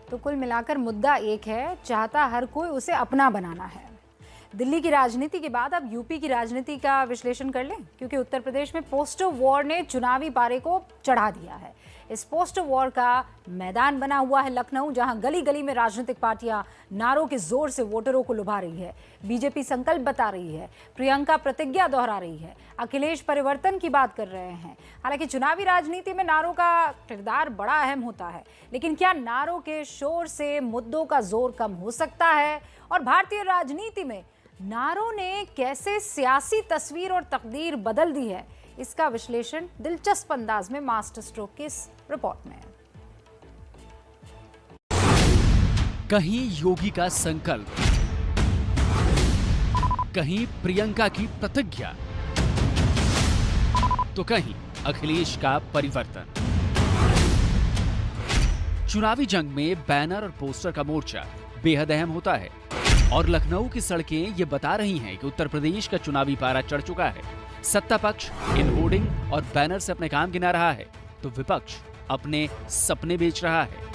तो कुल मिलाकर मुद्दा एक है, चाहता हर कोई उसे अपना बनाना है। दिल्ली की राजनीति के बाद अब यूपी की राजनीति का विश्लेषण कर लें, क्योंकि उत्तर प्रदेश में पोस्टर वॉर ने चुनावी पारे को चढ़ा दिया है। इस पोस्टर वॉर का मैदान बना हुआ है लखनऊ, जहां गली गली में राजनीतिक पार्टियां नारों के जोर से वोटरों को लुभा रही है। बीजेपी संकल्प बता रही है, प्रियंका प्रतिज्ञा दोहरा रही है, अखिलेश परिवर्तन की बात कर रहे हैं। हालांकि चुनावी राजनीति में नारों का किरदार बड़ा अहम होता है, लेकिन क्या नारों के शोर से मुद्दों का जोर कम हो सकता है? और भारतीय राजनीति में नारों ने कैसे सियासी तस्वीर और तकदीर बदल दी है, इसका विश्लेषण दिलचस्प अंदाज में मास्टर स्ट्रोक की इस रिपोर्ट में। कहीं योगी का संकल्प, कहीं प्रियंका की प्रतिज्ञा, तो कहीं अखिलेश का परिवर्तन। चुनावी जंग में बैनर और पोस्टर का मोर्चा बेहद अहम होता है और लखनऊ की सड़कें ये बता रही हैं कि उत्तर प्रदेश का चुनावी पारा चढ़ चुका है। सत्ता पक्ष इन होर्डिंग और बैनर से अपने काम गिना रहा है, तो विपक्ष अपने सपने बेच रहा है।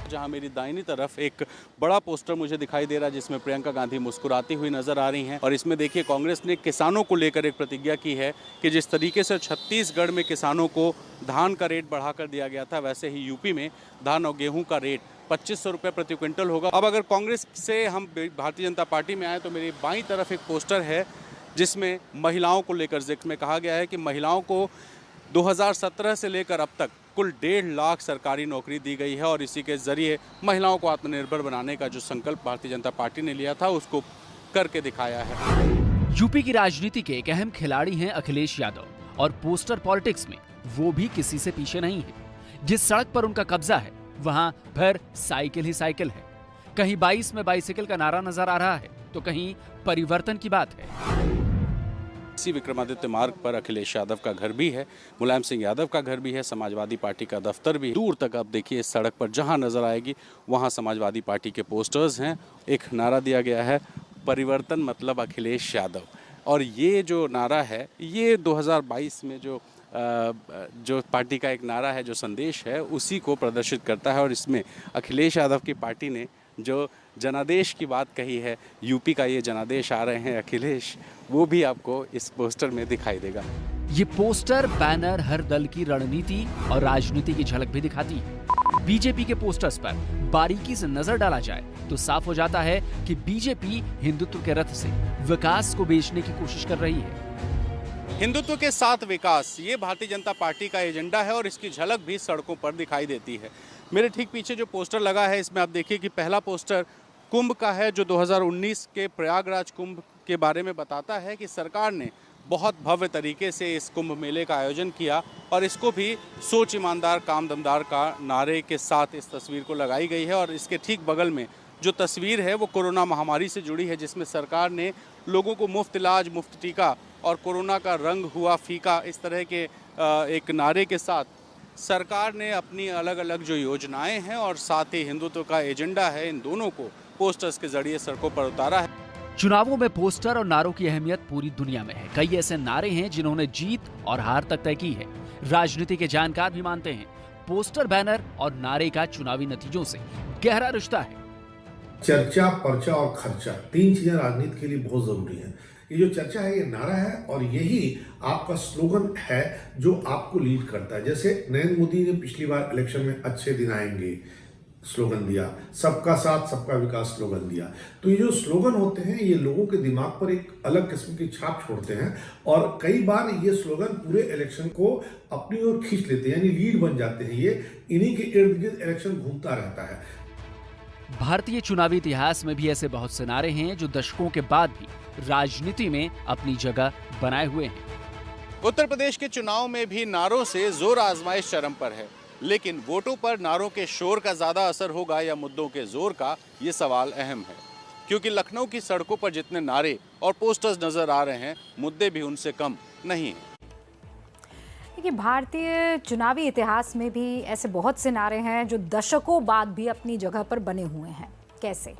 जहां मेरी दाहिनी तरफ एक बड़ा पोस्टर मुझे दिखाई दे रहा है, जिसमें प्रियंका गांधी मुस्कुराती हुई नजर आ रही हैं और इसमें देखिए कांग्रेस ने किसानों को लेकर एक प्रतिज्ञा की है कि जिस तरीके से छत्तीसगढ़ में किसानों को धान का रेट बढ़ाकर दिया गया था, वैसे ही यूपी में धान और गेहूं का रेट 2500 रुपये प्रति क्विंटल होगा। अब अगर कांग्रेस से हम भारतीय जनता पार्टी में आए तो मेरी बाईं तरफ एक पोस्टर है जिसमें महिलाओं को लेकर जिक्र में कहा गया है कि महिलाओं को 2017 से लेकर अब तक कुल 1.5 लाख सरकारी नौकरी दी गई है और इसी के जरिए महिलाओं को आत्मनिर्भर बनाने का जो संकल्प भारतीय जनता पार्टी ने लिया था उसको करके दिखाया है। यूपी की राजनीति के एक अहम खिलाड़ी हैं अखिलेश यादव और पोस्टर पॉलिटिक्स में वो भी किसी से पीछे नहीं है। जिस सड़क पर उनका कब्जा है वहां फिर साइकिल ही साइकिल है। कहीं 22 में बाइसिकल का नारा नजर आ रहा है, तो कहीं परिवर्तन की बात है। इसी विक्रमादित्य मार्ग पर अखिलेश यादव का घर भी है, मुलायम सिंह यादव का घर भी है, समाजवादी पार्टी का दफ्तर भी। दूर तक आप देखिए इस सड़क पर जहां नजर आएगी वहां समाजवादी पार्टी के पोस्टर्स हैं। एक नारा दिया गया है, परिवर्तन मतलब अखिलेश यादव। और ये जो नारा है ये 2022 में जो पार्टी का एक नारा है, जो संदेश है, उसी को प्रदर्शित करता है। और इसमें अखिलेश यादव की पार्टी ने जो जनादेश की बात कही है, यूपी का ये जनादेश आ रहे हैं अखिलेश, वो भी आपको इस पोस्टर में दिखाई देगा। ये पोस्टर बैनर हर दल की रणनीति और राजनीति की झलक भी दिखाती है। बीजेपी के पोस्टर्स पर बारीकी से नजर डाला जाए तो साफ हो जाता है कि बीजेपी हिंदुत्व के रथ से विकास को बेचने की कोशिश कर रही है। हिंदुत्व के साथ विकास, ये भारतीय जनता पार्टी का एजेंडा है और इसकी झलक भी सड़कों पर दिखाई देती है। मेरे ठीक पीछे जो पोस्टर लगा है, इसमें आप देखिए कि पहला पोस्टर कुंभ का है, जो 2019 के प्रयागराज कुंभ के बारे में बताता है कि सरकार ने बहुत भव्य तरीके से इस कुंभ मेले का आयोजन किया और इसको भी सोच ईमानदार काम दमदार का नारे के साथ इस तस्वीर को लगाई गई है। और इसके ठीक बगल में जो तस्वीर है वो कोरोना महामारी से जुड़ी है, जिसमें सरकार ने लोगों को मुफ्त इलाज, मुफ्त टीका और कोरोना का रंग हुआ फीका, इस तरह के एक नारे के साथ सरकार ने अपनी अलग अलग जो योजनाएं हैं और साथ ही हिंदुत्व का एजेंडा है, इन दोनों को पोस्टर्स के जरिए सड़कों पर उतारा है। चुनावों में पोस्टर और नारों की अहमियत पूरी दुनिया में है। कई ऐसे नारे हैं जिन्होंने जीत और हार तक तय की है। राजनीति के जानकार भी मानते हैं पोस्टर, बैनर और नारे का चुनावी नतीजों से गहरा रिश्ता है। चर्चा, पर्चा और खर्चा, 3 चीजें राजनीति के लिए बहुत जरूरी है। ये जो चर्चा है, ये नारा है और यही आपका स्लोगन है जो आपको लीड करता है। जैसे नरेंद्र मोदी ने पिछली बार इलेक्शन में अच्छे दिन आएंगे स्लोगन दिया, सबका साथ सबका विकास स्लोगन दिया। तो ये जो स्लोगन होते हैं ये लोगों के दिमाग पर एक अलग किस्म की छाप छोड़ते हैं और कई बार ये स्लोगन पूरे इलेक्शन को अपनी ओर खींच लेते हैं, यानी लीड बन जाते हैं। ये इन्हीं के इर्द गिर्द इलेक्शन घूमता रहता है। भारतीय चुनावी इतिहास में भी ऐसे बहुत से नारे हैं जो दशकों के बाद भी राजनीति में अपनी जगह बनाए हुए हैं। उत्तर प्रदेश के चुनाव में भी नारों से जोर आजमाइश चरम पर है, लेकिन वोटों पर नारों के शोर का ज्यादा असर होगा या मुद्दों के जोर का, ये सवाल अहम है। क्योंकि लखनऊ की सड़कों पर जितने नारे और पोस्टर्स नजर आ रहे हैं, मुद्दे भी उनसे कम नहीं हैं। देखिए, भारतीय चुनावी इतिहास में भी ऐसे बहुत से नारे हैं जो दशकों बाद भी अपनी जगह पर बने हुए हैं। कैसे?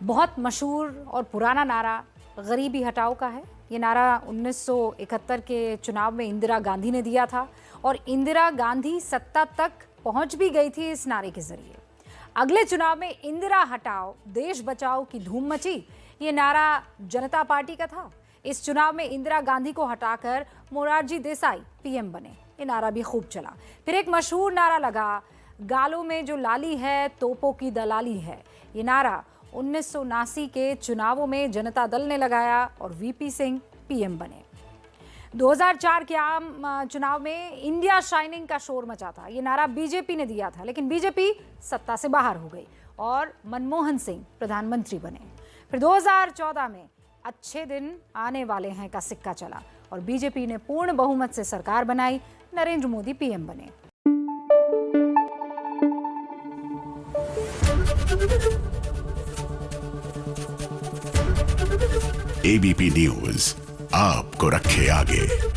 बहुत मशहूर और पुराना नारा गरीबी हटाओ का है। ये नारा 1971 के चुनाव में इंदिरा गांधी ने दिया था और इंदिरा गांधी सत्ता तक पहुंच भी गई थी इस नारे के जरिए। अगले चुनाव में इंदिरा हटाओ देश बचाओ की धूम मची। ये नारा जनता पार्टी का था। इस चुनाव में इंदिरा गांधी को हटाकर मोरारजी देसाई पीएम बने। ये नारा भी खूब चला। फिर एक मशहूर नारा लगा, गालों में जो लाली है तोपों की दलाली है। ये नारा 1979 के चुनावों में जनता दल ने लगाया और वीपी सिंह पीएम बने। 2004 के आम चुनाव में इंडिया शाइनिंग का शोर मचा था। ये नारा बीजेपी ने दिया था, लेकिन बीजेपी सत्ता से बाहर हो गई और मनमोहन सिंह प्रधानमंत्री बने। फिर 2014 में अच्छे दिन आने वाले हैं का सिक्का चला और बीजेपी ने पूर्ण बहुमत से सरकार बनाई। नरेंद्र मोदी पीएम बने। एबीपी न्यूज आपको रखे आगे।